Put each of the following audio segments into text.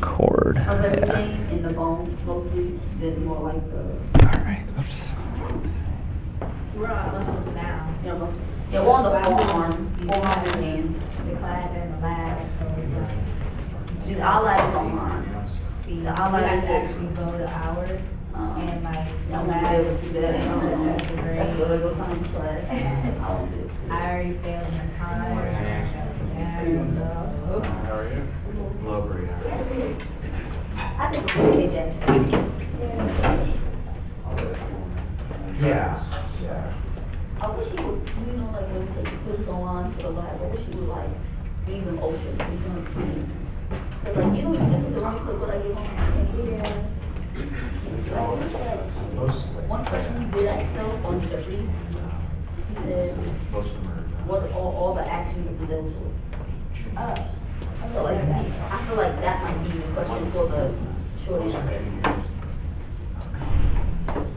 record. Of everything Yeah. in the bone, mostly, then more like the, All right. Oops. We're on muscles now. you know, yeah, we're on the forearm hand. The class and the lab, so it's like, See, the outline is online. see, you The have outline is to just, actually go to hours and like, I the won't be lab able to do that. that's the That's grade. what I go science class. I won't do it. I already failed in the time. Morning, Ann. How are you? Lovely. I think we'll take that. Yeah. I wish he would, you know, like when we take the quiz on for the lab, I wish he would like leave them open so you can cause like, you know, you just the only quiz what I give on. It's like, one question he did ask though on Jeopardy, he said, Most of them are. what are all the actions of the devil? So like, I feel like that might be the question for the short answer.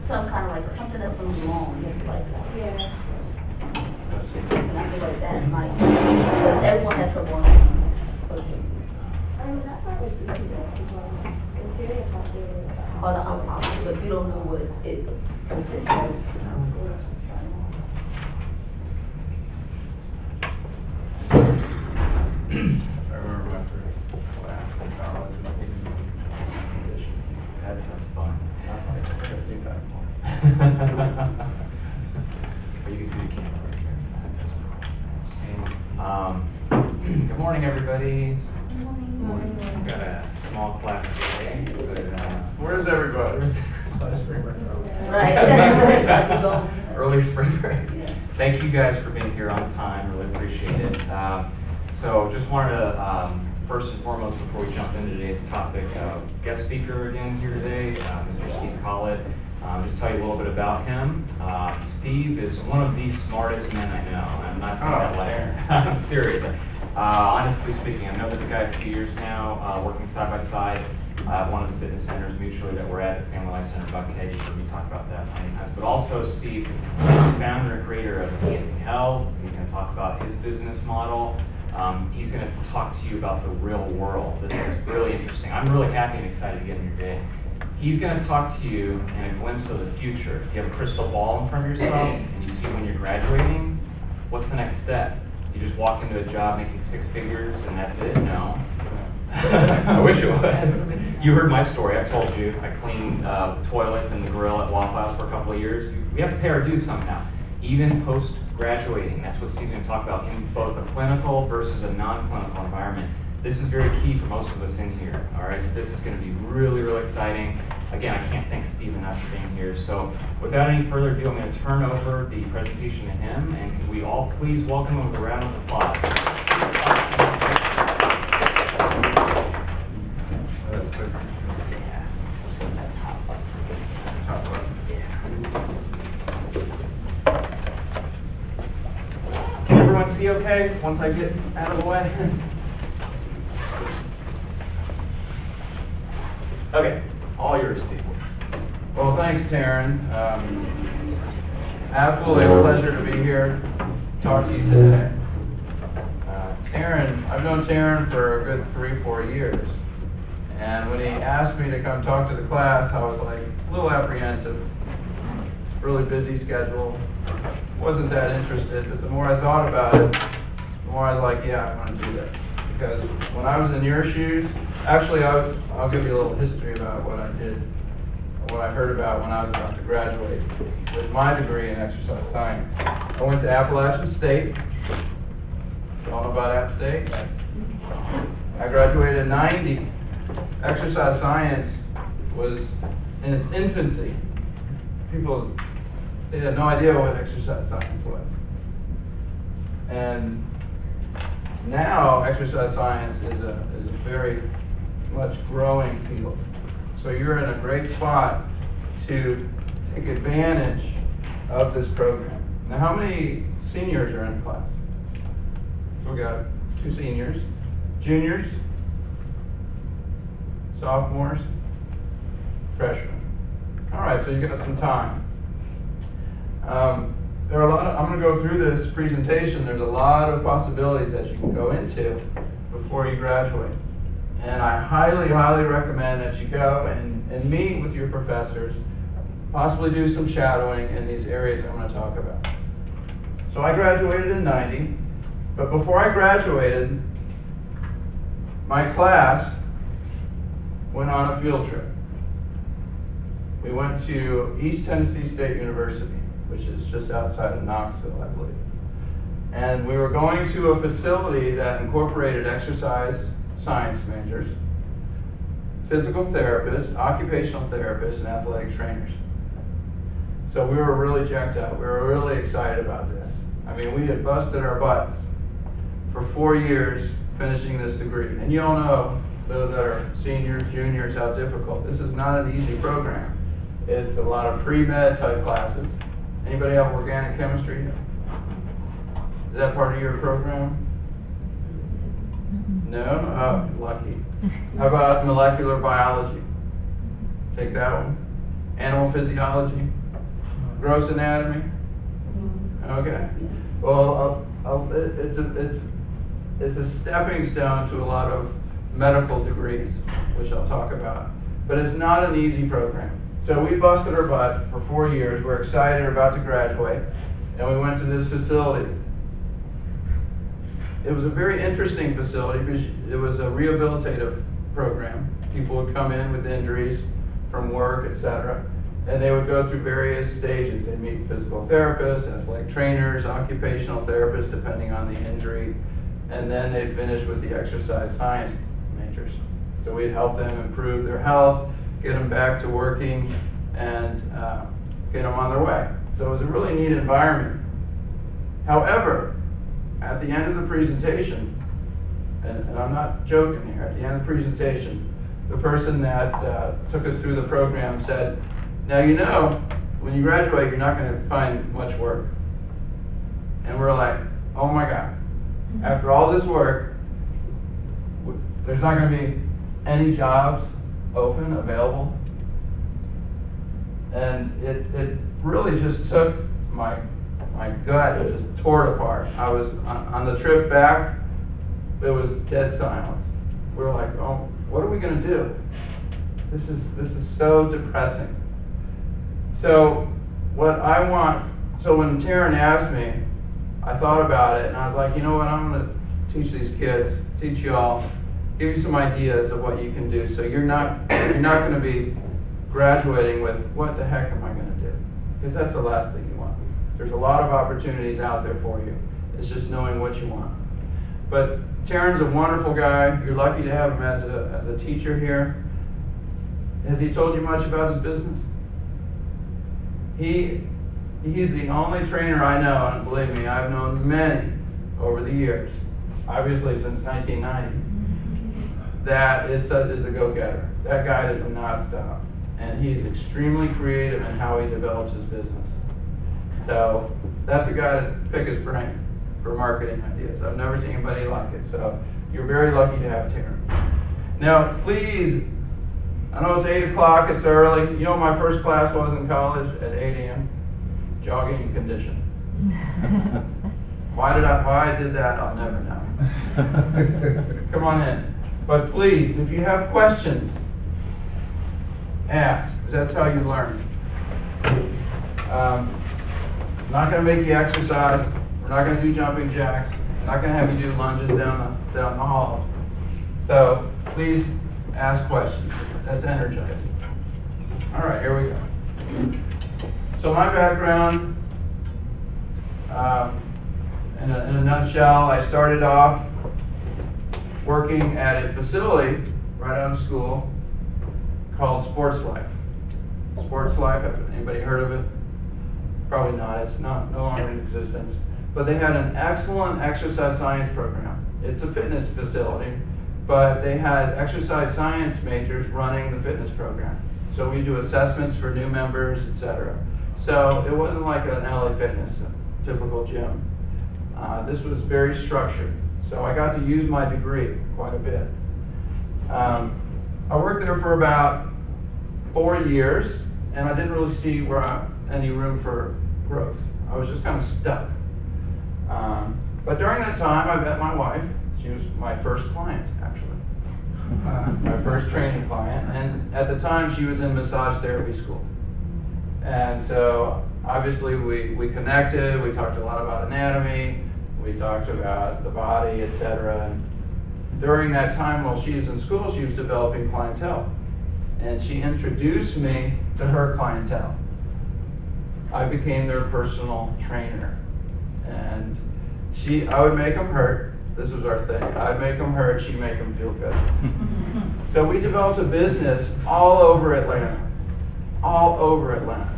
Some kind of like, something that's gonna be long, you have to like, Yeah. and I feel like that might, because everyone has trouble on that. I mean, that part was easy though, as well. Interior posterior. Or the opposite, but you don't know what it consists of. I remember my first class in college was English. That sounds fun. That's like, I gotta do that for. But you can see the camera right here. Good morning, everybody. Good morning. We've got a small class today, but Where's everybody? Right. Like you go. early spring break. Yeah. Thank you guys for being here on time, really appreciate it. So just wanted to, first and foremost, before we jump into today's topic, guest speaker again here today, Mr. Steve Collett. Just tell you a little bit about him. Steve is one of the smartest men I know. I'm not saying that like I'm serious. Honestly speaking, I've known this guy a few years now, working side by side. One of the fitness centers mutually that we're at Family Life Center, Buckhead. You've heard me talk about that many times. But also, Steve is the founder and creator of Enhancing Health. He's going to talk about his business model. He's going to talk to you about the real world. This is really interesting. I'm really happy and excited to get in your day. He's going to talk to you in a glimpse of the future. If you have a crystal ball in front of yourself and you see when you're graduating, what's the next step? You just walk into a job making 6 figures and that's it? No. I wish it was. You heard my story. I told you I cleaned toilets and the grill at Waffle House for a couple of years. We have to pay our dues somehow, even post-graduating. That's what Steve's going to talk about in both a clinical versus a non-clinical environment. This is very key for most of us in here. All right, so this is going to be really, really exciting. Again, I can't thank Steve enough for being here. So without any further ado, I'm going to turn over the presentation to him, and can we all please welcome him with a round of applause. That's good. Yeah, that top button. Top button. Yeah. Can everyone see okay once I get out of the way? Okay, all yours, Steve. Well, thanks, Taryn. Absolutely a pleasure to be here, to talk to you today. Taryn, I've known Taryn for a good 3-4 years. And when he asked me to come talk to the class, I was like a little apprehensive. Really busy schedule. Wasn't that interested, but the more I thought about it, the more I was like, yeah, I want to do this. Because when I was in your shoes, actually I'll give you a little history about what I did, what I heard about when I was about to graduate with my degree in exercise science. I went to Appalachian State. Y'all know about App State? I graduated in '90. Exercise science was in its infancy. People, they had no idea what exercise science was. And now exercise science is a very much growing field. So you're in a great spot to take advantage of this program. Now, how many seniors are in the class? So we got 2 seniors, juniors, sophomores, freshmen. All right, so you got some time. There are a lot of, I'm going to go through this presentation. There's a lot of possibilities that you can go into before you graduate. And I highly, highly recommend that you go and meet with your professors, possibly do some shadowing in these areas I'm going to talk about. So I graduated in '90, but before I graduated, my class went on a field trip. We went to East Tennessee State University, which is just outside of Knoxville, I believe. And we were going to a facility that incorporated exercise science majors, physical therapists, occupational therapists, and athletic trainers. So we were really jacked up. We were really excited about this. I mean, we had busted our butts for 4 years finishing this degree. And you all know, those that are seniors, juniors, how difficult. This is not an easy program. It's a lot of pre-med type classes. Anybody have organic chemistry? Is that part of your program? No? Oh, lucky. How about molecular biology? Take that one. Animal physiology? Gross anatomy? Okay. Well, it's a stepping stone to a lot of medical degrees, which I'll talk about. But it's not an easy program. So we busted our butt for 4 years. We're excited, about to graduate, and we went to this facility. It was a very interesting facility because it was a rehabilitative program. People would come in with injuries from work, etc., and they would go through various stages. They'd meet physical therapists, athletic trainers, occupational therapists, depending on the injury, and then they'd finish with the exercise science majors. So we'd help them improve their health, get them back to working, and get them on their way. So it was a really neat environment. However, at the end of the presentation, and I'm not joking here, at the end of the presentation, the person that took us through the program said, now you know, when you graduate, you're not going to find much work. And we're like, oh my God, after all this work, there's not going to be any jobs open, available. And it really just took my gut, it just tore it apart. I was on the trip back, it was dead silence. We were like, oh, what are we going to do? This is so depressing. So when Taryn asked me, I thought about it and I was like, you know what, I'm going to teach these kids, teach you all, give you some ideas of what you can do. So you're not going to be graduating with, what the heck am I going to do? Because that's the last thing you want. There's a lot of opportunities out there for you. It's just knowing what you want. But Taryn's a wonderful guy. You're lucky to have him as a teacher here. Has he told you much about his business? He's the only trainer I know, and believe me, I've known many over the years, obviously since 1990, that is a go-getter. That guy does not stop. And he's extremely creative in how he develops his business. So that's a guy to pick his brain for marketing ideas. I've never seen anybody like it. So you're very lucky to have Taryn. Now, please, I know it's 8 o'clock, it's early. You know what my first class was in college? At 8 a.m. Jogging and condition. Why I did that, I'll never know. Come on in. But please, if you have questions, ask, because that's how you learn. I'm not going to make you exercise. We're not going to do jumping jacks. We're not going to have you do lunges down the hall. So please ask questions. That's energizing. All right, here we go. So my background, in a nutshell, I started off working at a facility right out of school called Sports Life. Sports Life, anybody heard of it? Probably not, it's no longer in existence. But they had an excellent exercise science program. It's a fitness facility, but they had exercise science majors running the fitness program. So we do assessments for new members, etc. So it wasn't like an LA Fitness, a typical gym. This was very structured. So I got to use my degree quite a bit. I worked there for about 4 years, and I didn't really see any room for growth. I was just kind of stuck. But during that time, I met my wife. She was my first client, actually. my first training client, and at the time she was in massage therapy school. And so obviously we connected, we talked a lot about anatomy, we talked about the body, etc. And during that time while she was in school, she was developing clientele. And she introduced me to her clientele. I became their personal trainer. And I would make them hurt. This was our thing. I'd make them hurt, she'd make them feel good. So we developed a business all over Atlanta. All over Atlanta.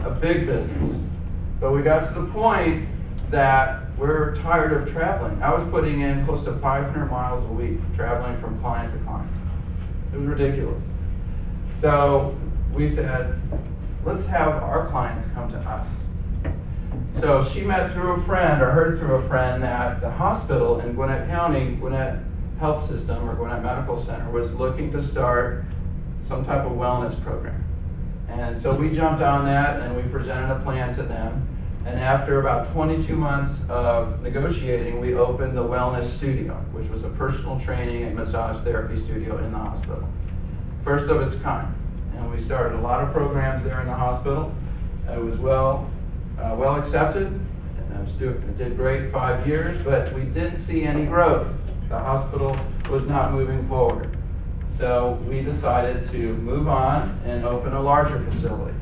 A big business. But we got to the point that we're tired of traveling. I was putting in close to 500 miles a week, traveling from client to client. It was ridiculous. So we said, let's have our clients come to us. So she met through a friend, or heard through a friend, that the hospital in Gwinnett County, Gwinnett Health System, or Gwinnett Medical Center, was looking to start some type of wellness program. And so we jumped on that and we presented a plan to them. And after about 22 months of negotiating, we opened the Wellness Studio, which was a personal training and massage therapy studio in the hospital. First of its kind. And we started a lot of programs there in the hospital. It was well accepted. And it did great 5 years, but we didn't see any growth. The hospital was not moving forward. So we decided to move on and open a larger facility.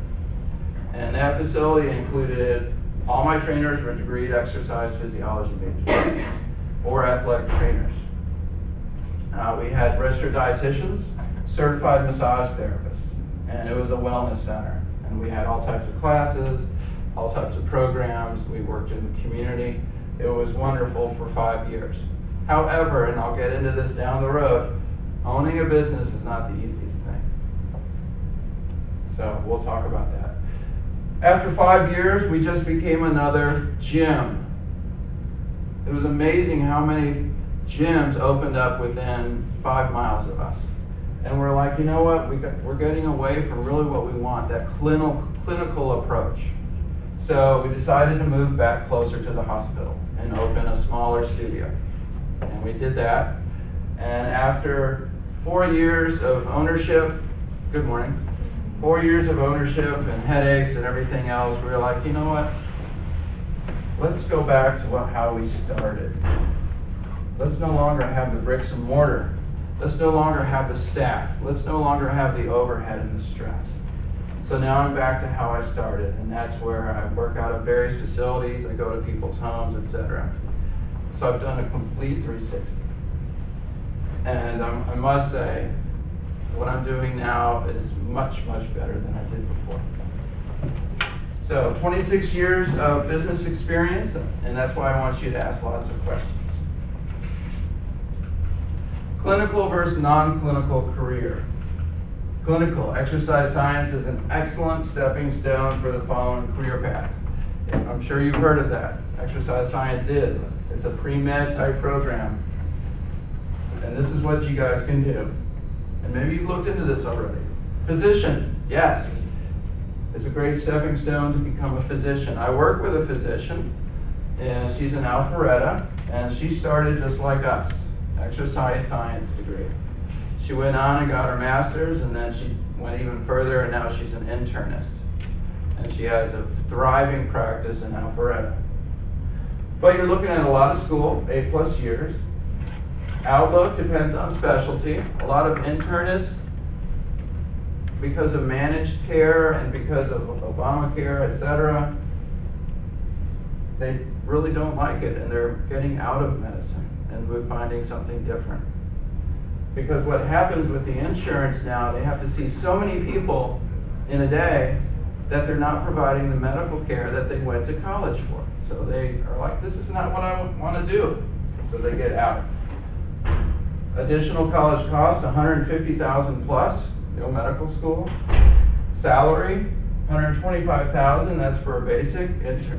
And that facility included all my trainers were degreed exercise physiology majors or athletic trainers. We had registered dietitians, certified massage therapists, and it was a wellness center. And we had all types of classes, all types of programs. We worked in the community. It was wonderful for 5 years. However, and I'll get into this down the road, owning a business is not the easiest thing. So we'll talk about that. After 5 years, we just became another gym. It was amazing how many gyms opened up within 5 miles of us. And we're like, you know what, we're getting away from really what we want, that clinical approach. So we decided to move back closer to the hospital and open a smaller studio. And we did that. And after 4 years of ownership, good morning, 4 years of ownership and headaches and everything else, we were like, you know what? Let's go back to how we started. Let's no longer have the bricks and mortar. Let's no longer have the staff. Let's no longer have the overhead and the stress. So now I'm back to how I started, and that's where I work out of various facilities. I go to people's homes, etc. So I've done a complete 360. And I must say, what I'm doing now is much, much better than I did before. So 26 years of business experience, and that's why I want you to ask lots of questions. Clinical versus non-clinical career. Clinical, exercise science is an excellent stepping stone for the following career paths. I'm sure you've heard of that. Exercise science is. It's a pre-med type program. And this is what you guys can do. And maybe you've looked into this already. Physician, yes. It's a great stepping stone to become a physician. I work with a physician, and she's in Alpharetta, and she started just like us, exercise science degree. She went on and got her master's, and then she went even further, and now she's an internist. And she has a thriving practice in Alpharetta. But you're looking at a lot of school, 8+ years. Outlook depends on specialty. A lot of internists, because of managed care and because of Obamacare, etc., they really don't like it, and they're getting out of medicine, and we're finding something different. Because what happens with the insurance now, they have to see so many people in a day that they're not providing the medical care that they went to college for. So they are like, this is not what I want to do. So they get out. Additional college cost, $150,000 plus, no medical school. Salary, $125,000, that's for a basic. It's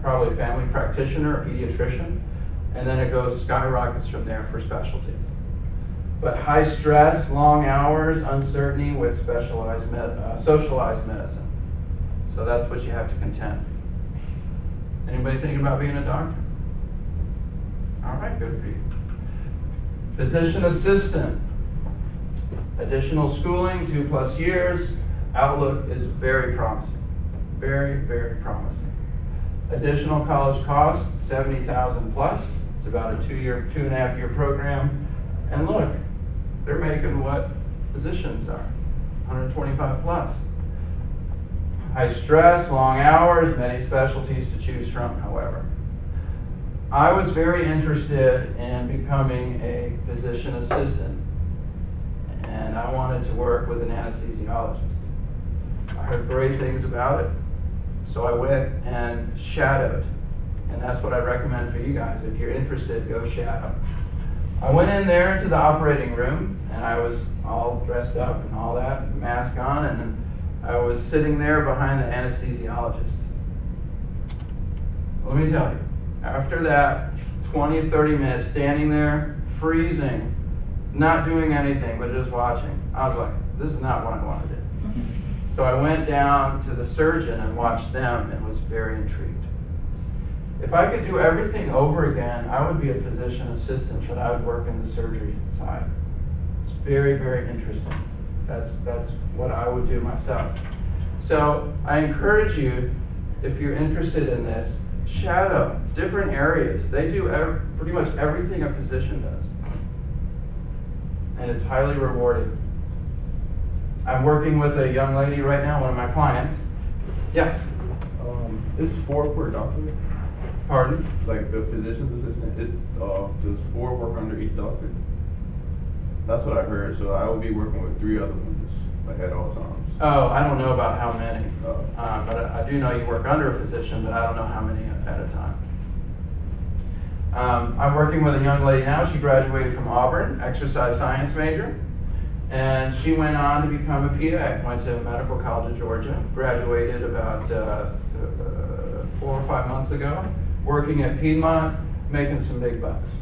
probably family practitioner or pediatrician. And then it goes skyrockets from there for specialty. But high stress, long hours, uncertainty with specialized socialized medicine. So that's what you have to contend. Anybody thinking about being a doctor? All right, good for you. Physician assistant. Additional schooling, 2+ years. Outlook is very promising. Very, very promising. Additional college costs, $70,000 plus. It's about a 2.5 year program. And look, they're making what physicians are, 125 plus. High stress, long hours, many specialties to choose from, however. I was very interested in becoming a physician assistant, and I wanted to work with an anesthesiologist. I heard great things about it, so I went and shadowed, and that's what I recommend for you guys. If you're interested, go shadow. I went in there into the operating room, and I was all dressed up and all that, mask on, and I was sitting there behind the anesthesiologist. Let me tell you, after that 20, 30 minutes standing there, freezing, not doing anything but just watching, I was like, this is not what I want to do. So I went down to the surgeon and watched them and was very intrigued. If I could do everything over again, I would be a physician assistant, but I would work in the surgery side. It's very, very interesting. That's what I would do myself. So I encourage you, if you're interested in this, shadow. It's different areas. They do pretty much everything a physician does. And it's highly rewarding. I'm working with a young lady right now, one of my clients. Yes? Is 4 per doctor? Pardon? Like the physician's assistant, does 4 work under each doctor? That's what I heard. So I will be working with 3 other ones, like at all times. Oh, I don't know about how many. Oh. But I do know you work under a physician, but I don't know how many at a time. I'm working with a young lady now. She graduated from Auburn, exercise science major. And she went on to become a PA, went to Medical College of Georgia, graduated about 4 or 5 months ago, working at Piedmont, making some big bucks.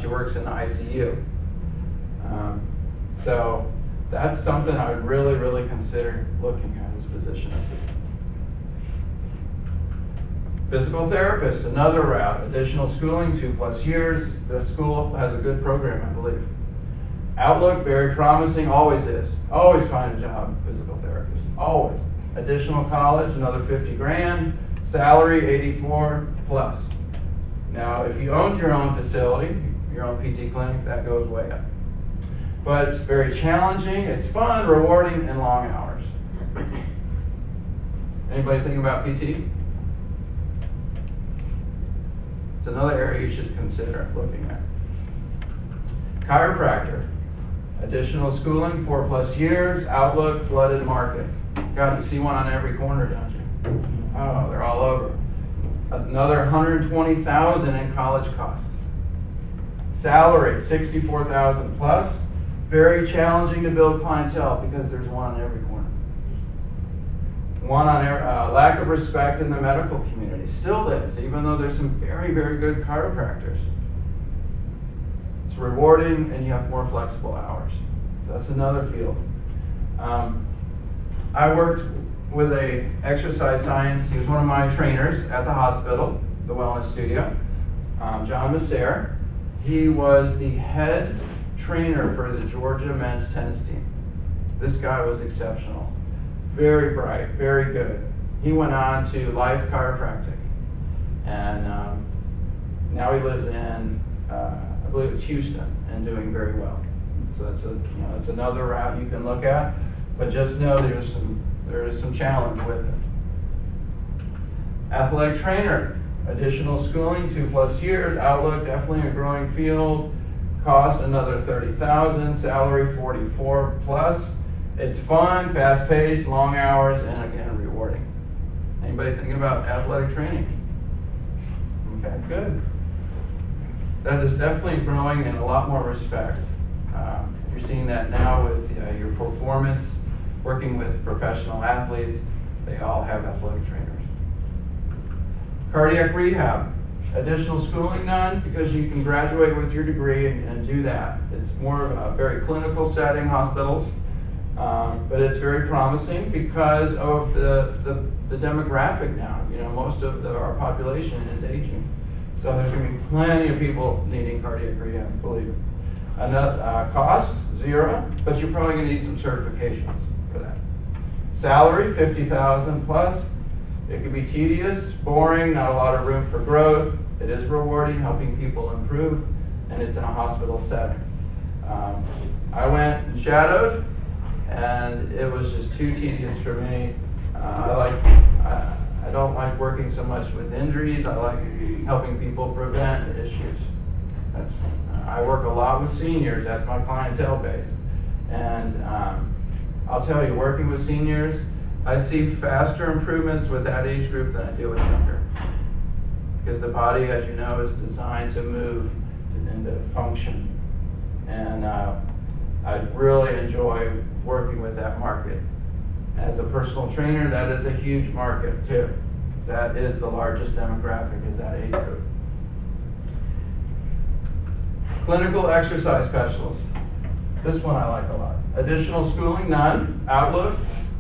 She works in the ICU. So that's something I would really, really consider looking at as physician assistant. Physical therapist, another route, additional schooling, 2+ years. The school has a good program, I believe. Outlook, very promising, always is. Always find a job, physical therapist, always. Additional college, another 50 grand. Salary, 84 plus. Now, if you owned your own facility, your own PT clinic, that goes way up. But it's very challenging, it's fun, rewarding, and long hours. Anybody thinking about PT? It's another area you should consider looking at. Chiropractor. Additional schooling, 4+ years. Outlook, flooded market. God, you see one on every corner, don't you? Oh, they're all over. Another $120,000 in college costs. Salary, $64,000 plus. Very challenging to build clientele because there's one on every corner. One on lack of respect in the medical community. Still is, even though there's some very, very good chiropractors. It's rewarding and you have more flexible hours. So that's another field. I worked with a exercise science, he was one of my trainers at the hospital, the wellness studio, John Masser. He was the head trainer for the Georgia men's tennis team. This guy was exceptional. Very bright, very good. He went on to Life Chiropractic. And now he lives in, I believe it's Houston, and doing very well. So that's another route you can look at. But just know there is some challenge with it. Athletic trainer, additional schooling, 2+ years. Outlook, definitely a growing field. Cost another $30,000. Salary 44 plus. It's fun, fast paced, long hours, and again rewarding. Anybody thinking about athletic training? Okay, good. That is definitely growing in a lot more respect. You're seeing that now with your performance, working with professional athletes. They all have athletic trainers. Cardiac rehab. Additional schooling, none, because you can graduate with your degree and do that. It's more of a very clinical setting, hospitals, but it's very promising because of the demographic now. You know, most of our population is aging. So there's going to be plenty of people needing cardiac rehab, believe it. Another cost, 0, but you're probably going to need some certifications for that. Salary, $50,000 plus. It can be tedious, boring, not a lot of room for growth. It is rewarding, helping people improve, and it's in a hospital setting. I went and shadowed, and it was just too tedious for me. I don't like working so much with injuries. I like helping people prevent issues. I work a lot with seniors. That's my clientele base. And I'll tell you, working with seniors, I see faster improvements with that age group than I do with younger. Because the body, as you know, is designed to move and to function. And I really enjoy working with that market. As a personal trainer, that is a huge market too. That is the largest demographic, is that age group. Clinical exercise specialist. This one I like a lot. Additional schooling, none. Outlook,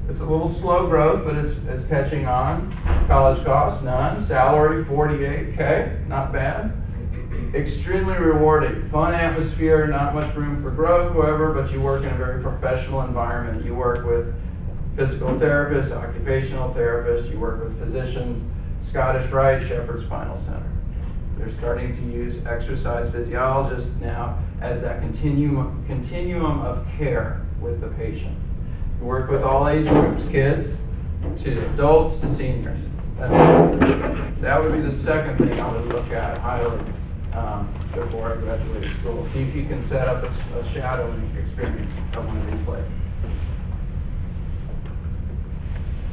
it's a little slow growth, but it's catching on. College costs, none. Salary, $48K, not bad. Extremely rewarding. Fun atmosphere, not much room for growth, however, but you work in a very professional environment. You work with physical therapists, occupational therapists, you work with physicians, Scottish Rite, Shepherd's Spinal Center. They're starting to use exercise physiologists now as that continuum of care with the patient. You work with all age groups, kids to adults to seniors. That would be the second thing I would look at highly before I graduated school. See if you can set up a shadowing experience at one of these places.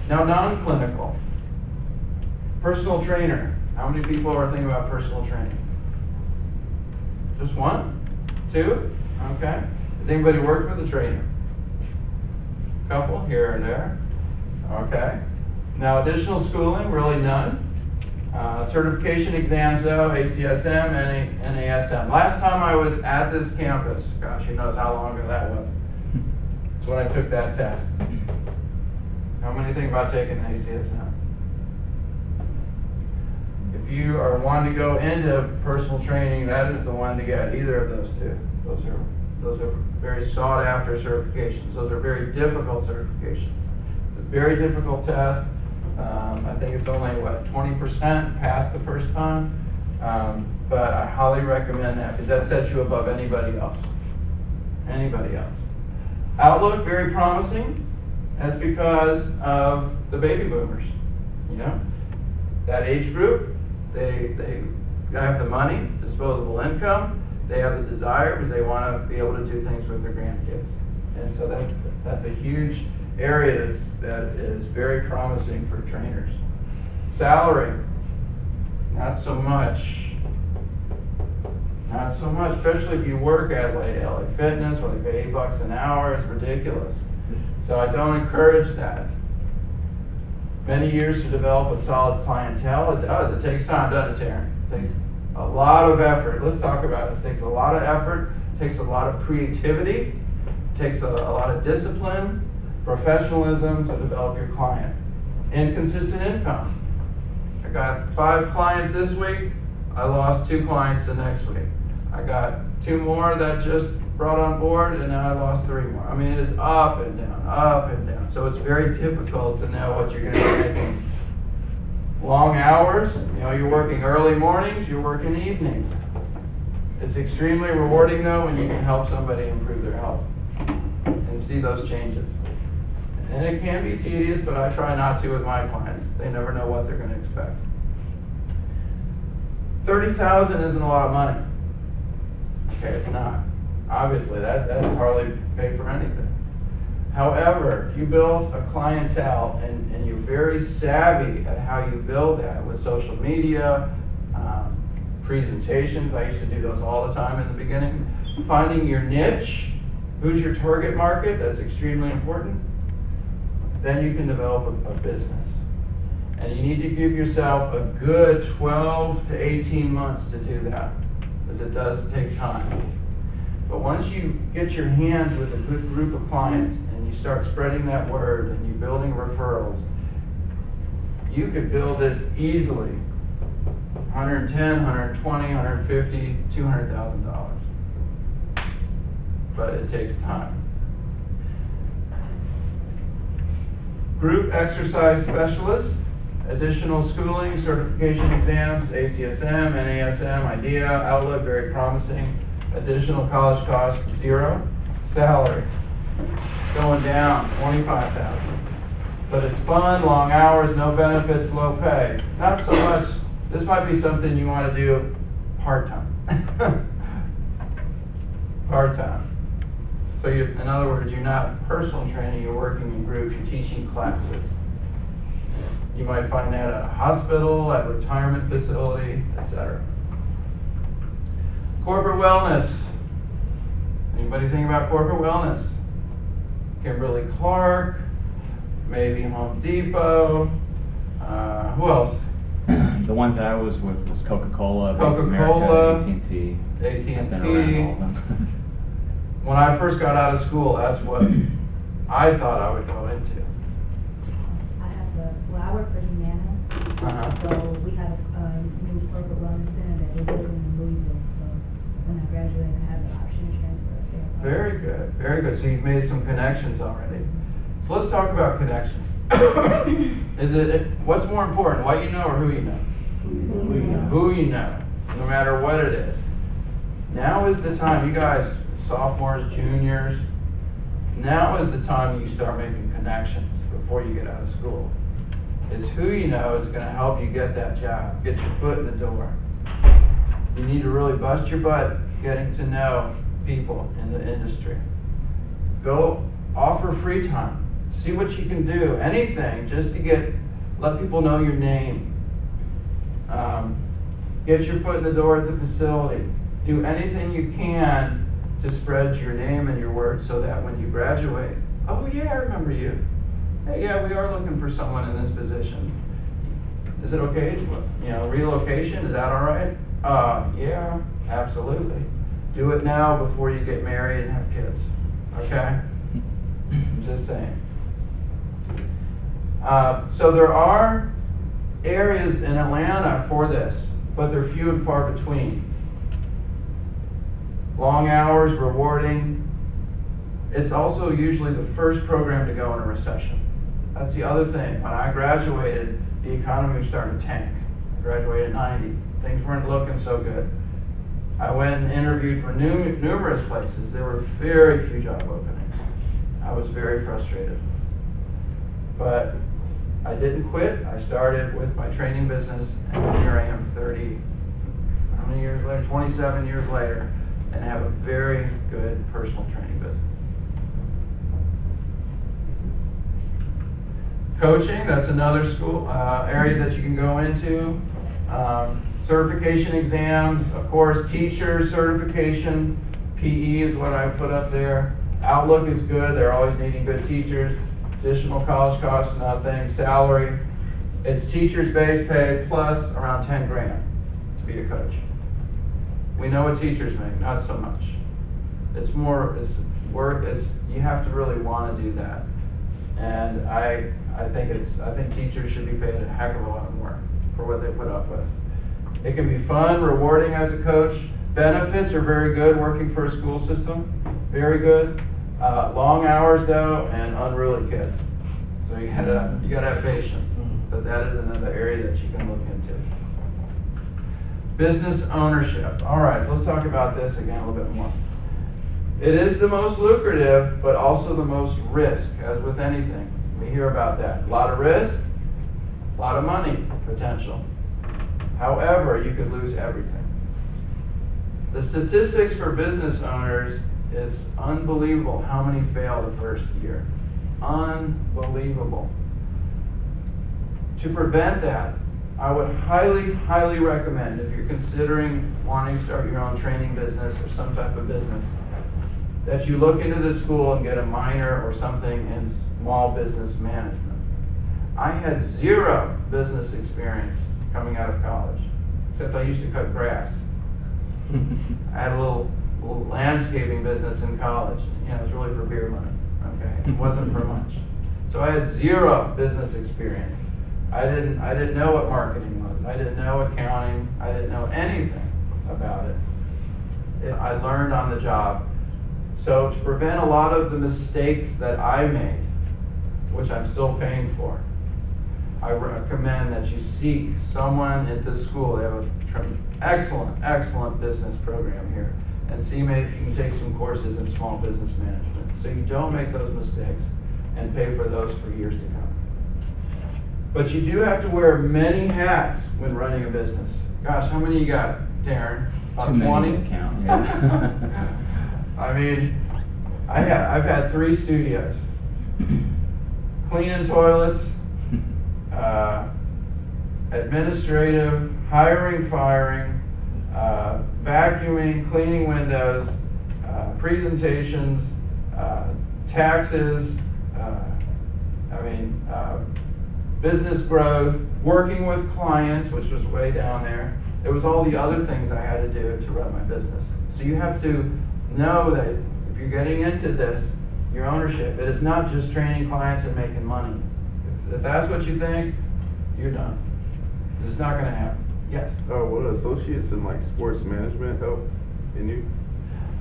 Now, non-clinical. Personal trainer. How many people are thinking about personal training? Just one? Two? Okay. Has anybody worked with a trainer? Couple here and there. Okay. Now, additional schooling, really none. Certification exams though, ACSM, NASM. Last time I was at this campus, gosh, who knows how long ago that was. It's when I took that test. How many think about taking the ACSM? If you are wanting to go into personal training, that is the one to get, either of those two. Those are very sought after certifications. Those are very difficult certifications. It's a very difficult test. I think it's only, 20% passed the first time? But I highly recommend that because that sets you above anybody else. Anybody else. Outlook, very promising. That's because of the baby boomers. You know, that age group, they have the money, disposable income, they have the desire because they want to be able to do things with their grandkids. And so that's a huge area that is very promising for trainers. Salary, not so much. Not so much, especially if you work at like LA Fitness where they pay $8 an hour, it's ridiculous. So I don't encourage that. Many years to develop a solid clientele. It does. It takes time, doesn't it, Taryn? It takes a lot of effort. Let's talk about it. It takes a lot of effort. It takes a lot of creativity. It takes a lot of discipline, professionalism to develop your client. And consistent income. I got 5 clients this week. I lost 2 clients the next week. I got 2 more that just brought on board, and now I lost 3 more. I mean, it is up and down, up and down. So it's very difficult to know what you're going to be making. Long hours, you know, you're working early mornings, you're working evenings. It's extremely rewarding though when you can help somebody improve their health and see those changes. And it can be tedious, but I try not to with my clients. They never know what they're going to expect. $30,000 isn't a lot of money. Okay, it's not. Obviously, that is hardly paid for anything. However, if you build a clientele and you're very savvy at how you build that with social media, presentations, I used to do those all the time in the beginning, finding your niche, who's your target market, that's extremely important, then you can develop a business. And you need to give yourself a good 12 to 18 months to do that, because it does take time. But once you get your hands with a good group of clients and you start spreading that word and you're building referrals, you could build this easily. $110,000, $120,000, $150,000, $200,000. but it takes time. Group exercise specialist, additional schooling, certification exams, ACSM, NASM, IDEA, Outlook, very promising. Additional college costs, 0. Salary, going down, $25,000. But it's fun, long hours, no benefits, low pay. Not so much, this might be something you want to do part-time. Part-time. So in other words, you're not personal training, you're working in groups, you're teaching classes. You might find that at a hospital, at a retirement facility, etc. Corporate wellness. Anybody think about corporate wellness? Kimberly Clark, maybe Home Depot. Who else? The ones that I was with was Coca-Cola, Coca-Cola, AT&T. AT&T. I've been around all of them. When I first got out of school, that's what I thought I would go into. I work for Humana, Uh-huh. so we have a new corporate wellness center that they built in Louisville, so when I graduated, I had the option to transfer up there. Very good, very good. So you've made some connections already. So let's talk about connections. What's more important, what you know or who you know? Who you know? Who you know, no matter what it is. Now is the time, you guys, sophomores, juniors, now is the time you start making connections before you get out of school. Is who you know is going to help you get that job, get your foot in the door. You need to really bust your butt getting to know people in the industry. Go offer free time. See what you can do. Anything just to let people know your name. Get your foot in the door at the facility. Do anything you can to spread your name and your word so that when you graduate, oh yeah, I remember you. Hey, yeah, we are looking for someone in this position. Is it okay? Relocation, is that all right? Yeah, absolutely. Do it now before you get married and have kids, okay? Just saying. So there are areas in Atlanta for this, but they're few and far between. Long hours, rewarding. It's also usually the first program to go in a recession. That's the other thing. When I graduated, the economy was starting to tank. I graduated in '90. Things weren't looking so good. I went and interviewed for numerous places. There were very few job openings. I was very frustrated. But I didn't quit. I started with my training business, and here I am how many years later? 27 years later, and have a very good personal training business. Coaching, that's another school area that you can go into. Certification exams, of course, teacher certification, PE is what I put up there. Outlook is good, they're always needing good teachers. Additional college costs, nothing. Salary, it's teacher's base pay plus around 10 grand to be a coach. We know what teachers make, not so much. It's work, you have to really want to do that. And I think teachers should be paid a heck of a lot more for what they put up with. It can be fun, rewarding as a coach. Benefits are very good working for a school system, very good. Long hours though, and unruly kids. So you gotta have patience. But that is another area that you can look into. Business ownership. All right, let's talk about this again a little bit more. It is the most lucrative, but also the most risk, as with anything. We hear about that. A lot of risk, a lot of money potential. However, you could lose everything. The statistics for business owners, it's unbelievable how many fail the first year. Unbelievable. To prevent that, I would highly, highly recommend, if you're considering wanting to start your own training business or some type of business, that you look into the school and get a minor or something in small business management. I had 0 business experience coming out of college, except I used to cut grass. I had a little landscaping business in college. It was really for beer money, okay? It wasn't for much. So I had 0 business experience. I didn't know what marketing was. I didn't know accounting. I didn't know anything about it. I learned on the job. So to prevent a lot of the mistakes that I made, which I'm still paying for, I recommend that you seek someone at this school. They have an excellent business program here. And see maybe if you can take some courses in small business management, so you don't make those mistakes and pay for those for years to come. But you do have to wear many hats when running a business. Gosh, how many you got, Darren? About Too 20? many to count, yeah. I mean, I've had 3 studios. Cleaning toilets, administrative, hiring, firing, vacuuming, cleaning windows, presentations, taxes, business growth, working with clients, which was way down there. It was all the other things I had to do to run my business. So you have to know that if you're getting into this, your ownership, it is not just training clients and making money. If that's what you think, you're done. It's not going to happen. Yes? Would associates in like sports management help in you?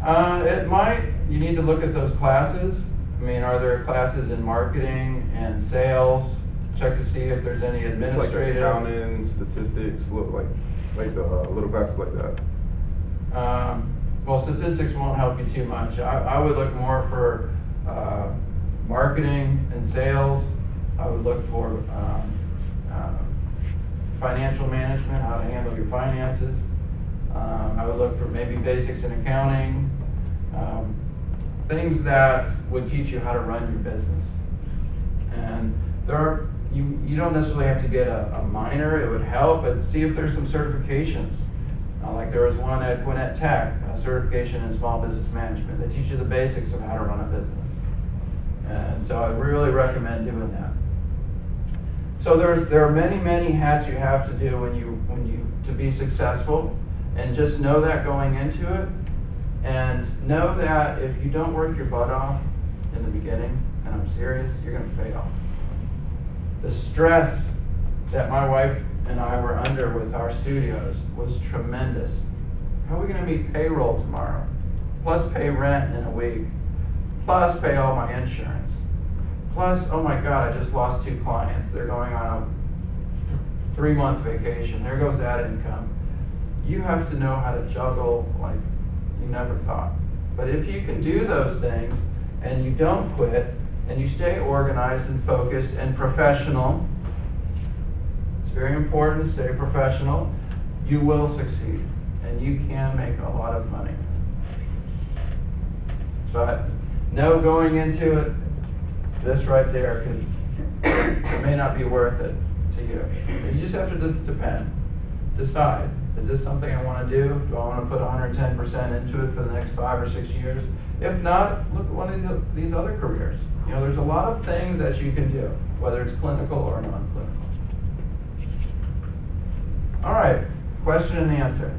It might. You need to look at those classes. I mean, are there classes in marketing and sales? Check to see if there's any administrative. It's like accounting, statistics, like the little classes like that. Well, statistics won't help you too much. I would look more for marketing and sales. I would look for financial management, how to handle your finances. I would look for maybe basics in accounting, things that would teach you how to run your business. And you don't necessarily have to get a minor, it would help, but see if there's some certifications. Like there was one at Gwinnett Tech, a certification in small business management. They teach you the basics of how to run a business. And so I really recommend doing that. So there are many hats you have to do to be successful, and just know that going into it, and know that if you don't work your butt off in the beginning, and I'm serious, you're going to fail. The stress that my wife and I were under with our studios was tremendous. How are we going to meet payroll tomorrow? Plus pay rent in a week. Plus pay all my insurance. Plus, oh my God, I just lost 2 clients. They're going on a 3-month vacation. There goes that income. You have to know how to juggle like you never thought. But if you can do those things and you don't quit and you stay organized and focused and professional, it's very important to stay professional, you will succeed and you can make a lot of money. But know going into it, this right there it may not be worth it to you. You just have to decide. Is this something I want to do? Do I want to put 110% into it for the next 5 or 6 years? If not, look at one of these other careers. You know, there's a lot of things that you can do, whether it's clinical or non-clinical. All right, question and answer.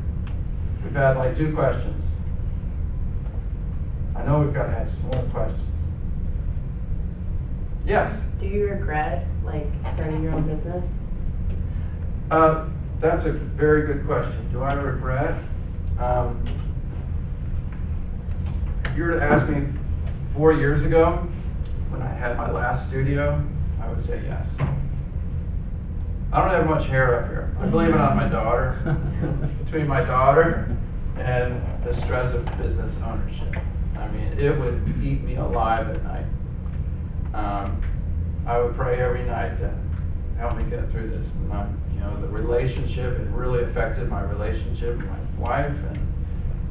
We've had like 2 questions. I know we've got to have some more questions. Yes? Do you regret starting your own business? That's a very good question. Do I regret? If you were to ask me 4 years ago, when I had my last studio, I would say yes. I don't have much hair up here. I blame it on my daughter. Between my daughter and the stress of business ownership. I mean, it would eat me alive at night. I would pray every night to help me get through this. The relationship, it really affected my relationship with my wife,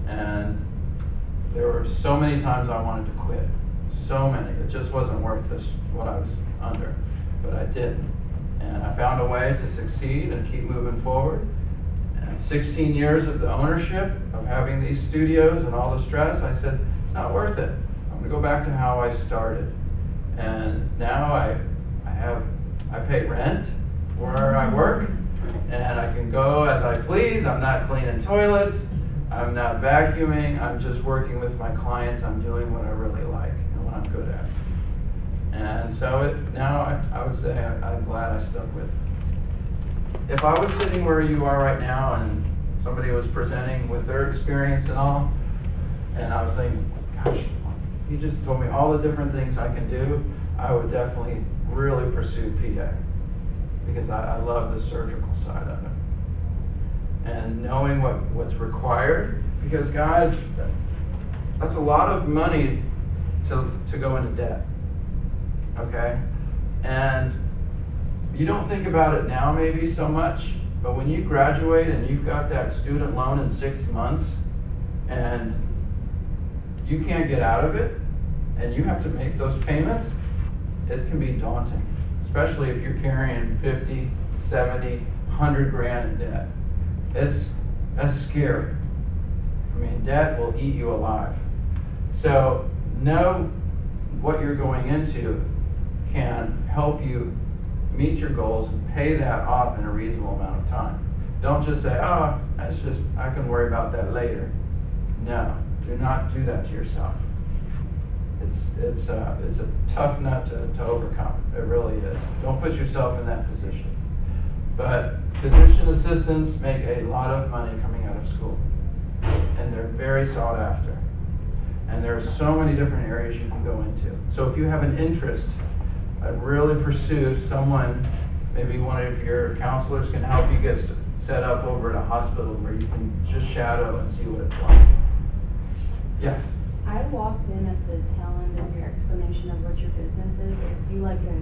and there were so many times I wanted to quit. So many. It just wasn't worth this, what I was under. But I didn't. And I found a way to succeed and keep moving forward. And 16 years of the ownership of having these studios and all the stress, I said, it's not worth it. I'm going to go back to how I started. And now I pay rent where I work, and I can go as I please. I'm not cleaning toilets. I'm not vacuuming. I'm just working with my clients. I'm doing what I really like and what I'm good at. And so now I would say I'm glad I stuck with it. If I was sitting where you are right now and somebody was presenting with their experience and all, and I was thinking, gosh, he just told me all the different things I can do, I would definitely really pursue PA, because I love the surgical side of it. And knowing what's required, because guys, that's a lot of money to go into debt, okay? And you don't think about it now maybe so much, but when you graduate and you've got that student loan in 6 months and you can't get out of it and you have to make those payments, it can be daunting, especially if you're carrying 50, 70, 100 grand in debt. That's scary. I mean, debt will eat you alive. So know what you're going into can help you meet your goals and pay that off in a reasonable amount of time. Don't just say, oh, I can worry about that later. No, do not do that to yourself. It's a tough nut to overcome. It really is. Don't put yourself in that position. But physician assistants make a lot of money coming out of school, and they're very sought after. And there are so many different areas you can go into. So if you have an interest, I'd really pursue someone, maybe one of your counselors can help you get set up over at a hospital where you can just shadow and see what it's like. Yes? I walked in at the tail end of your explanation of what your business is. Are you like a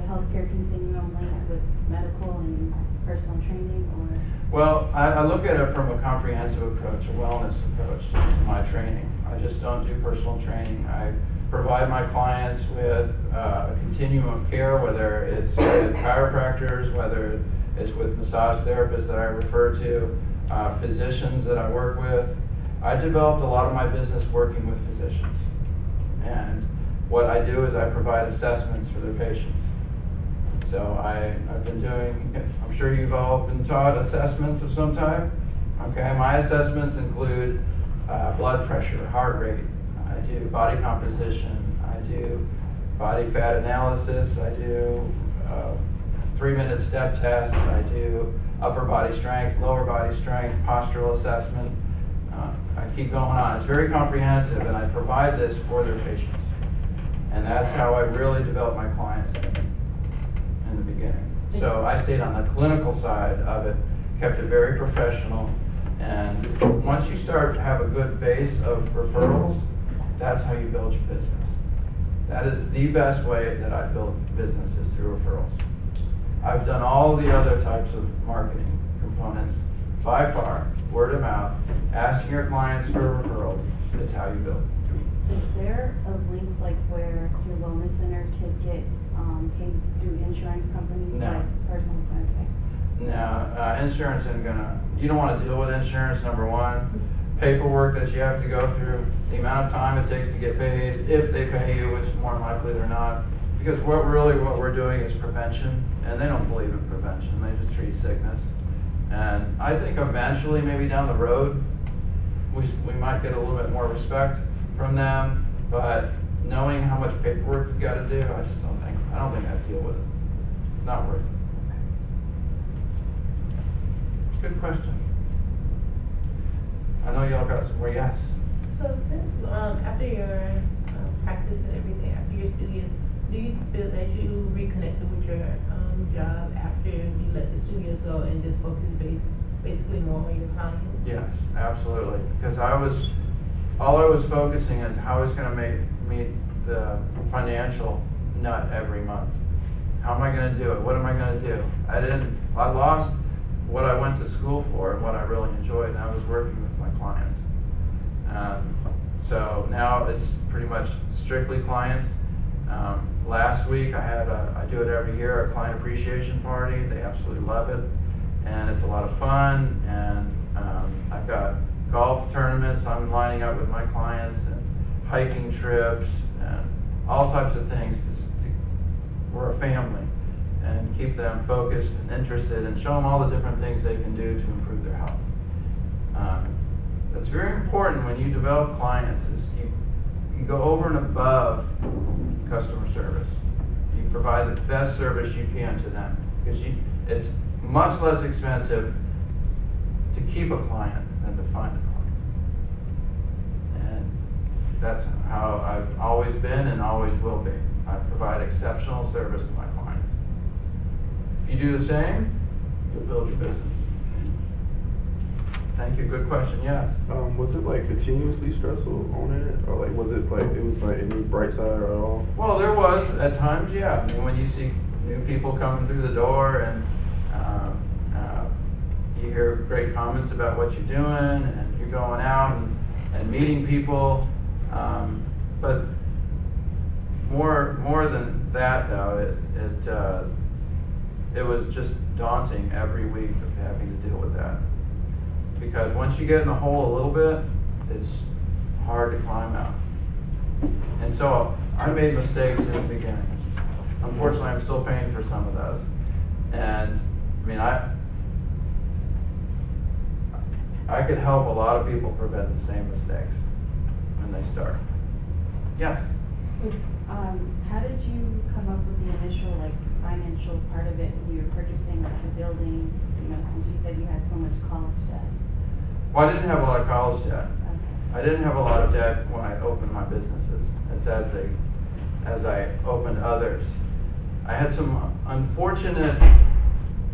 healthcare continuum linked with medical and personal training, or? Well, I look at it from a comprehensive approach, a wellness approach to my training. I just don't do personal training. I provide my clients with a continuum of care, whether it's with chiropractors, whether it's with massage therapists that I refer to, physicians that I work with. I developed a lot of my business working with physicians. And what I do is I provide assessments for their patients. So I've been doing, I'm sure you've all been taught assessments of some type. Okay, my assessments include blood pressure, heart rate. I do body composition. I do body fat analysis. I do 3-minute step tests. I do upper body strength, lower body strength, postural assessment. I keep going on. It's very comprehensive, and I provide this for their patients. And that's how I really develop my clients in the beginning. So I stayed on the clinical side of it, kept it very professional, and once you start to have a good base of referrals, that's how you build your business. That is the best way that I build businesses, through referrals. I've done all the other types of marketing components. By far, word of mouth, asking your clients for referrals is how you build. Is there a link like where your wellness center could get paid through insurance companies, No. like personal? Okay. Now, insurance isn't gonna, you don't wanna deal with insurance, number one. Paperwork that you have to go through, the amount of time it takes to get paid, if they pay you, which more than likely they're not. Because what we're doing is prevention, and they don't believe in prevention, they just treat sickness. And I think eventually, maybe down the road, we might get a little bit more respect from them, but knowing how much paperwork you gotta do, I don't think I'd deal with it. It's not worth it. Good question. I know y'all got some more yes. So since after your practice and everything, after your studio, do you feel that you reconnected with your job after you let the studios go and just focus basically more on your clients? Yes, absolutely. Because all I was focusing is how I was going to meet the financial nut every month. How am I going to do it? What am I going to do? I lost what I went to school for and what I really enjoyed, and I was working with my clients. So now it's pretty much strictly clients. Last week I do it every year, a client appreciation party. They absolutely love it, and it's a lot of fun. And I've got golf tournaments I'm lining up with my clients, and hiking trips, and all types of things. We're a family, and keep them focused and interested, and show them all the different things they can do to improve their health. That's very important when you develop clients, is you go over and above customer service. You provide the best service you can to them, because it's much less expensive to keep a client than to find a client. And That's how I've always been and always will be. I provide exceptional service to my clients. If you do the same, you'll build your business. Thank you, good question, yes. Was it like continuously stressful owning it, or like was it like any bright side at all? Well, there was at times, yeah. I mean, when you see new people coming through the door and you hear great comments about what you're doing, and you're going out and meeting people, but more than that, though, it was just daunting every week of having to deal with that. Because once you get in the hole a little bit, it's hard to climb out. And so I made mistakes in the beginning. Unfortunately, I'm still paying for some of those. And I mean, I could help a lot of people prevent the same mistakes when they start. Yes? How did you come up with the initial financial part of it when you were purchasing the building, since you said you had so much college debt? Well, I didn't have a lot of college debt. Okay. I didn't have a lot of debt when I opened my businesses. It's as I opened others. I had some unfortunate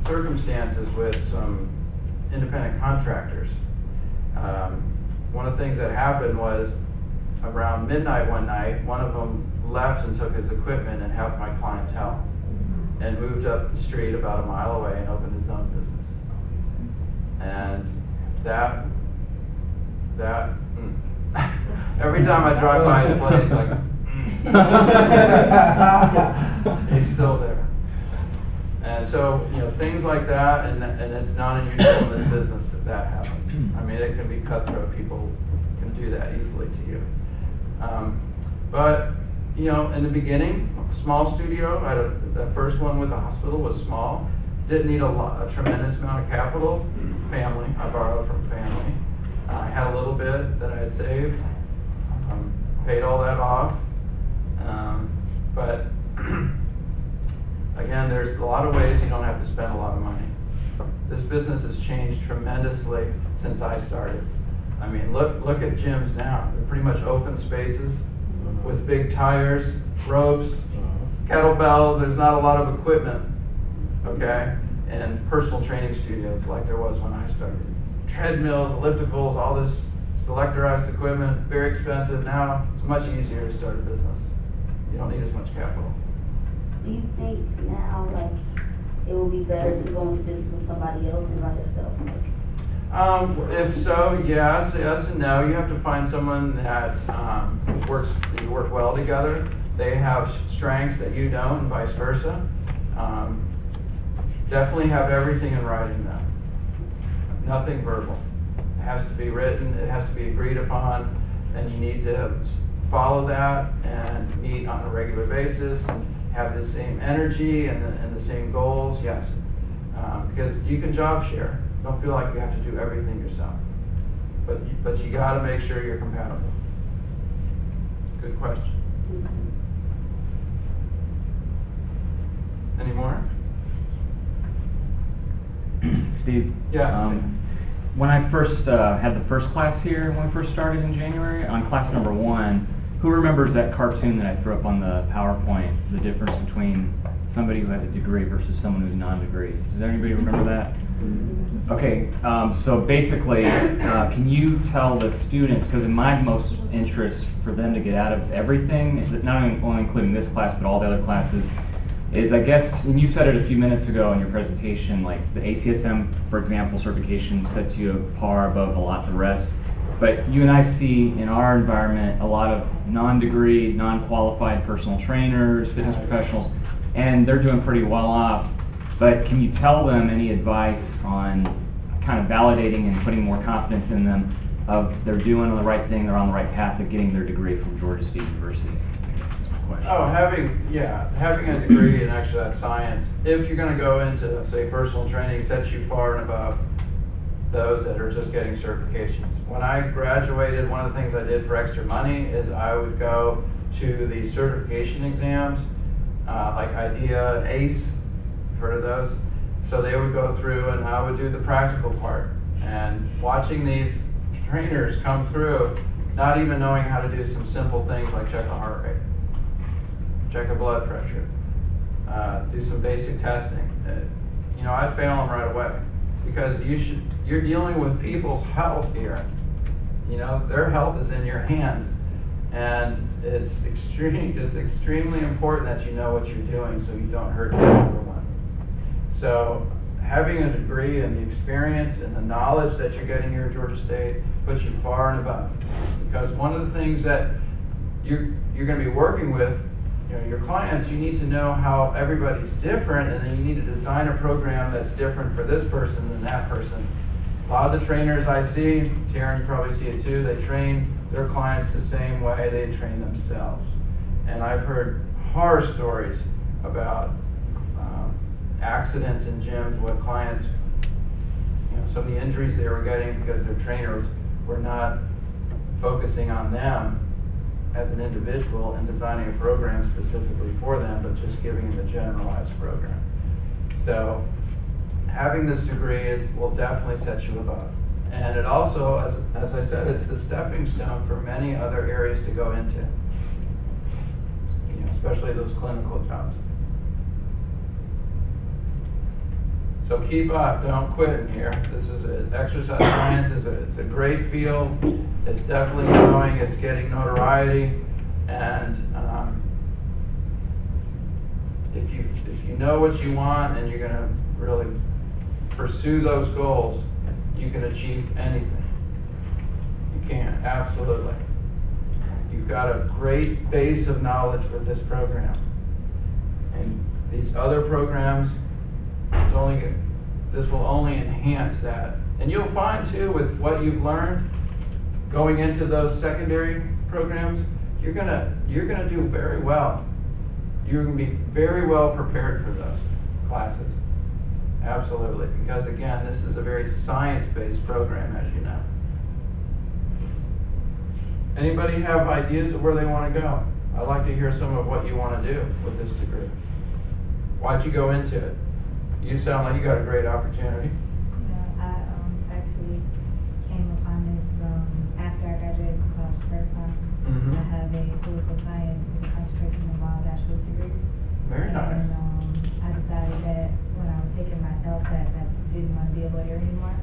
circumstances with some independent contractors. One of the things that happened was around midnight one night, one of them left and took his equipment and half my clientele and moved up the street about a mile away and opened his own business. And that every time I drive by his place, like, he's still there. And so, things like that, and it's not unusual in this business that happens. I mean, it can be cutthroat. People can do that easily to you. But, in the beginning, small studio, the first one with the hospital was small. Didn't need a tremendous amount of capital. Family, I borrowed from family. I had a little bit that I had saved, paid all that off. But again, there's a lot of ways you don't have to spend a lot of money. This business has changed tremendously since I started. I mean, look at gyms now. They're pretty much open spaces with big tires, ropes, kettlebells. There's not a lot of equipment, okay? And personal training studios like there was when I started. Treadmills, ellipticals, all this selectorized equipment, very expensive. Now it's much easier to start a business. You don't need as much capital. Do you think now, it will be better to go into business with somebody else than by yourself? If so, yes and no. You have to find someone that you work well together. They have strengths that you don't, and vice versa. Definitely have everything in writing though. Nothing verbal. It has to be written, it has to be agreed upon, and you need to follow that and meet on a regular basis and have the same energy and the same goals, yes. Because you can job share. Don't feel like you have to do everything yourself. But you gotta make sure you're compatible. Good question. Any more? Steve? Yeah. When I first had the first class here, when we first started in January, on class number 1, who remembers that cartoon that I threw up on the PowerPoint, the difference between somebody who has a degree versus someone who's non-degree? Does anybody remember that? Okay, so basically, can you tell the students, because in my most interest for them to get out of everything, not only including this class, but all the other classes, is I guess, and you said it a few minutes ago in your presentation, like the ACSM, for example, certification sets you a par above a lot of the rest. But you and I see in our environment a lot of non-degree, non-qualified personal trainers, fitness professionals, and they're doing pretty well off. But can you tell them any advice on kind of validating and putting more confidence in them of they're doing the right thing, they're on the right path of getting their degree from Georgia State University? I guess is my question. Oh, having a degree in exercise science, if you're going to go into, say, personal training, sets you far and above those that are just getting certifications. When I graduated, one of the things I did for extra money is I would go to the certification exams, like IDEA and ACE. You've heard of those? So they would go through and I would do the practical part. And watching these trainers come through, not even knowing how to do some simple things like check a heart rate, check a blood pressure, do some basic testing. You know, I'd fail them right away because you're dealing with people's health here. You know, their health is in your hands, and it's extremely important that you know what you're doing so you don't hurt everyone. So having a degree and the experience and the knowledge that you're getting here at Georgia State puts you far and above. Because one of the things that you're going to be working with, you know, your clients, you need to know how everybody's different, and then you need to design a program that's different for this person than that person. A lot of the trainers I see, Taryn, you probably see it too, they train their clients the same way they train themselves. And I've heard horror stories about accidents in gyms, what clients, you know, some of the injuries they were getting because their trainers were not focusing on them as an individual and designing a program specifically for them, but just giving them a generalized program. So having this degree will definitely set you above. And it also, as I said, it's the stepping stone for many other areas to go into, you know, especially those clinical jobs. So keep up, don't quit in here. This is exercise science it's a great field. It's definitely growing, it's getting notoriety, and if you know what you want and you're gonna really pursue those goals, you can achieve anything. You can, absolutely. You've got a great base of knowledge with this program. And these other programs, this will only enhance that. And you'll find too, with what you've learned, going into those secondary programs, you're gonna do very well. You're gonna be very well prepared for those classes. Absolutely, because again, this is a very science-based program, as you know. Anybody have ideas of where they want to go? I'd like to hear some of what you want to do with this degree. Why'd you go into it? You sound like you got a great opportunity. Yeah, I actually came upon this after I graduated from college the first time. I have a political science with a concentration in law bachelor's degree. Very nice. And I decided that when I was taking my LSAT that I didn't want to be a lawyer anymore.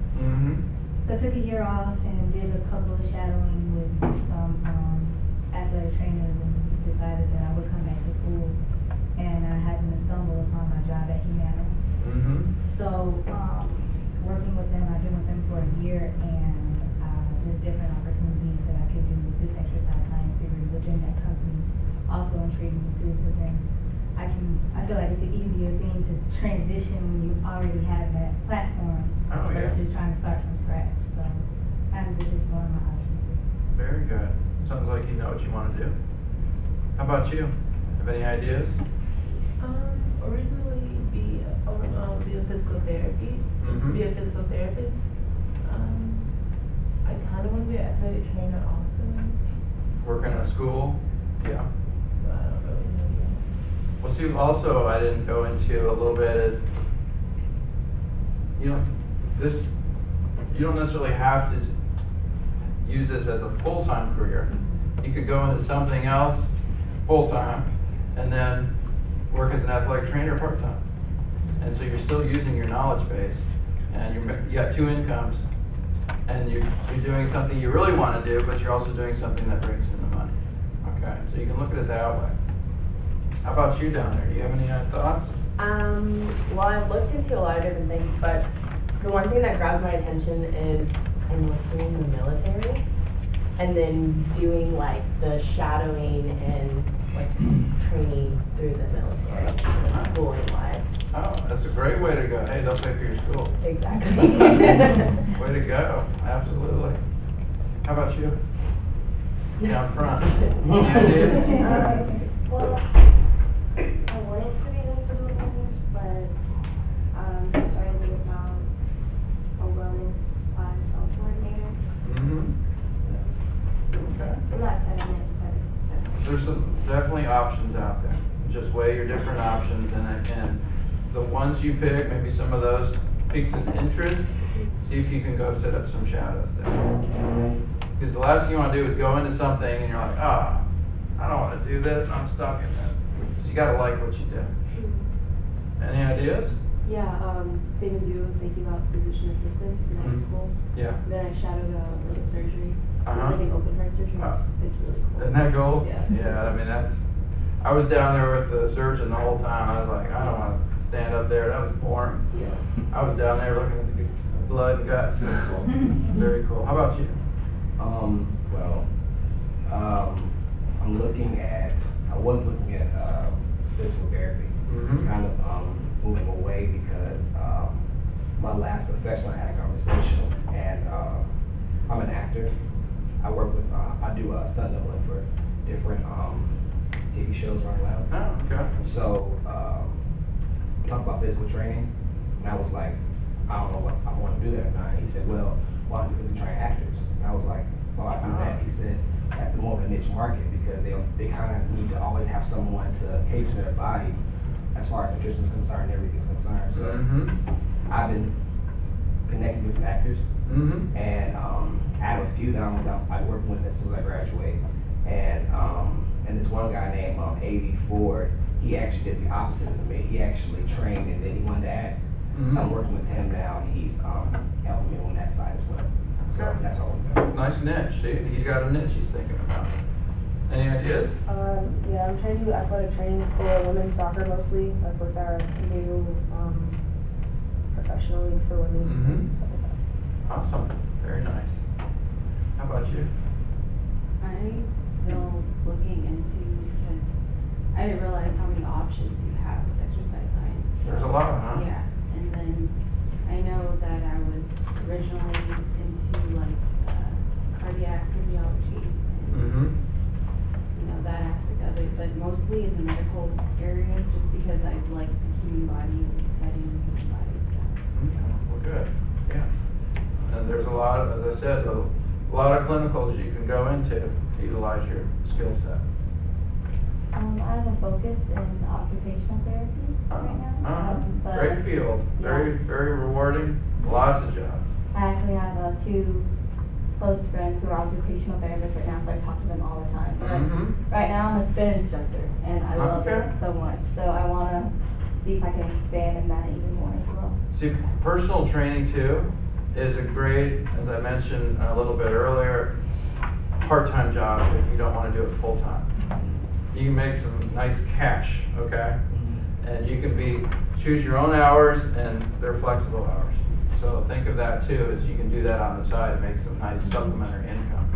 So I took a year off and did a couple of shadowing with some athletic trainers and decided that I would come back to school. And I happened to stumble upon my job at Humana. So working with them, I've been with them for a year, and just different opportunities that I could do with this exercise science degree within that company also intrigued me too, because then I feel like it's an easier thing to transition when you already have that platform versus trying to start from scratch. So I'm just exploring my options here. Very good. Sounds like you know what you want to do. How about you? Have any ideas? Originally be a physical therapy, be a physical therapist. I kind of want to be an athletic trainer also. Working in a school? Yeah. So I don't really know yet. Well, see, also I didn't go into a little bit is, you know, you don't necessarily have to use this as a full-time career. You could go into something else full-time and then work as an athletic trainer part-time. And so you're still using your knowledge base, and you got two incomes, and you're doing something you really want to do, but you're also doing something that brings in the money. Okay, so you can look at it that way. How about you down there? Do you have any thoughts? Well, I've looked into a lot of different things, but the one thing that grabs my attention is enlisting in the military, and then doing like the shadowing and like training through the military, like schooling wise. Oh, that's a great way to go. Hey, they'll pay for your school. Exactly. Way to go. Absolutely. How about you? Down front. Any ideas? Well, I wanted to be in physical fitness, but I started with a wellness/health coordinator. Okay. I'm not setting it, but There's definitely options out there. Just weigh your different options, and the ones you pick, maybe some of those piqued an interest, see if you can go set up some shadows there. Because the last thing you want to do is go into something and you're like, I don't want to do this, I'm stuck in this. So you got to like what you do. Any ideas? Yeah, same as you, I was thinking about physician assistant in high school. Yeah. Then I shadowed like a surgery. It was Uh-huh. like an open heart surgery. It's really cool. Isn't that cool? Yeah. Yeah, I mean, I was down there with the surgeon the whole time. I was like, I don't want to stand up there. That was boring. Yeah. I was down there looking at the blood and guts. Very cool. How about you? I was looking at physical therapy, Mhm. kind of moving away because my last profession I had a conversation, and I'm an actor. I work with, I do stunt doubling for different TV shows around around. Oh, okay. So we talked about physical training, and I was like, I don't know what I want to do that or not. He said, well, why don't you physically train actors? And I was like, well, I do that. He said, that's more of a niche market because they kind of need to always have someone to cater to their body as far as nutrition is concerned, everything's concerned. So I've been connecting with actors, and I have a few that I'm working with as soon as I graduate. And this one guy named A.B. Ford, he actually did the opposite of me. He actually trained and then he wanted to act. So I'm working with him now, and he's helping me on that side as well. So that's all I'm doing. Nice niche. See, he's got a niche he's thinking about. Any ideas? Yeah, I'm trying to do athletic training for women's soccer mostly, like with our new professional league for women and stuff like that. Awesome. Very nice. How about you? I'm still looking into, because I didn't realize how many options you have with exercise science. There's a lot, huh? Yeah, and then I know that I was originally into like cardiac physiology and you know that aspect of it, but mostly in the medical area, just because I like the human body and studying the human body. So. Well, good. Yeah. And there's a lot of, as I said, a lot of clinicals you can go into to utilize your skill set. I have a focus in occupational therapy right now. But Great field. Very, very rewarding. Lots of jobs. I actually have two close friends who are occupational therapists right now, so I talk to them all the time. But right now I'm a spin instructor, and I love it so much. So I want to see if I can expand in that even more as well. See, personal training too is a great, as I mentioned a little bit earlier, part-time job if you don't want to do it full-time. You can make some nice cash, okay? And you can choose your own hours, and they're flexible hours. So think of that too, as you can do that on the side and make some nice supplementary income.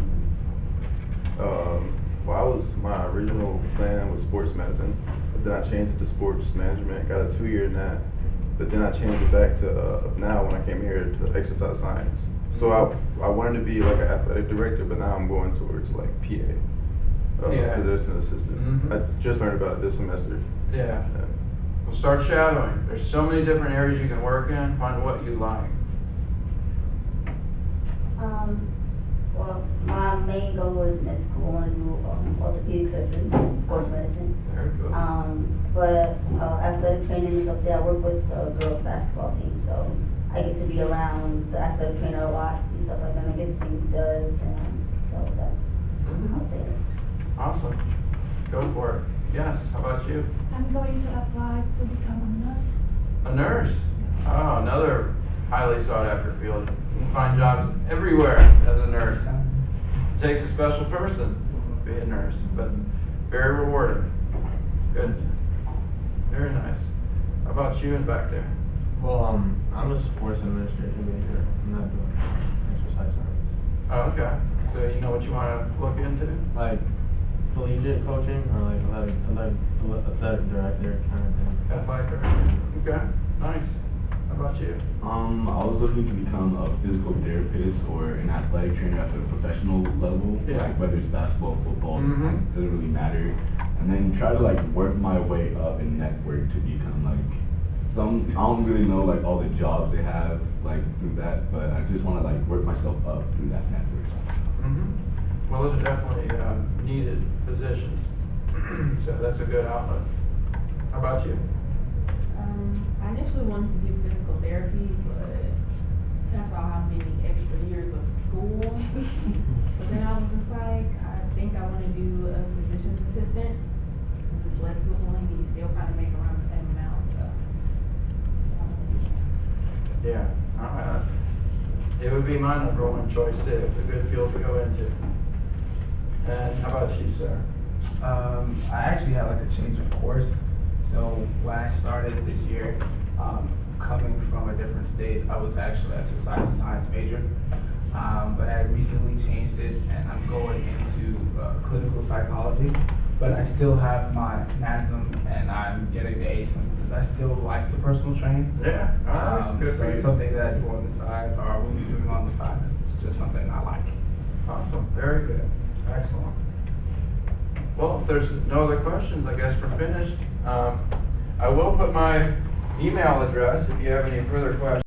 My original plan was sports medicine, but then I changed it to sports management, got a 2-year in that, but then I changed it back to now when I came here to exercise science. So I wanted to be like an athletic director, but now I'm going towards like PA, physician assistant. I just learned about it this semester. Yeah. Well, start shadowing. There's so many different areas you can work in. Find what you like. Well, my main goal is med school. I want to do orthopedic surgery, sports medicine. Very good. But athletic training is up there. I work with the girls basketball team, so I get to be around the athletic trainer a lot and stuff like that. And I get to see what he does, and so that's out there. Awesome. Go for it. Yes. How about you? I'm going to apply to become a nurse. A nurse? Oh, another highly sought after field. You can find jobs everywhere as a nurse. It takes a special person to be a nurse, but very rewarding. Good. Very nice. How about you in back there? Well, I'm a sports administration major. I'm not doing exercise science. Oh, okay. So you know what you want to look into? Like collegiate coaching or like athletic director kind of thing. Athletic director. Okay. Nice. How about you? I was looking to become a physical therapist or an athletic trainer at the professional level, like whether it's basketball, football, it doesn't really matter. And then try to like work my way up and network to become like I don't really know like all the jobs they have like through that, but I just want to like work myself up through that network. Well, those are definitely needed positions, so that's a good outlet. How about you? I initially wanted to do physical therapy, but cancel out how many extra years of school. So then I was just like, I think I wanna do a physician's assistant, because it's less schooling, and you still kinda make around the same amount, so. That's what I wanna do. Yeah, it would be my number one choice too. It's a good field to go into. And how about you, sir? I actually had like a change of course. So when I started this year, coming from a different state, I was actually an exercise science major. But I recently changed it and I'm going into clinical psychology. But I still have my NASM and I'm getting the ASIM because I still like to personal train. Yeah, all right, good So for it's you. something that I do on the side, or I will be doing on the side. This is just something I like. Awesome, very good, excellent. Well, if there's no other questions, I guess we're finished. I will put my email address if you have any further questions.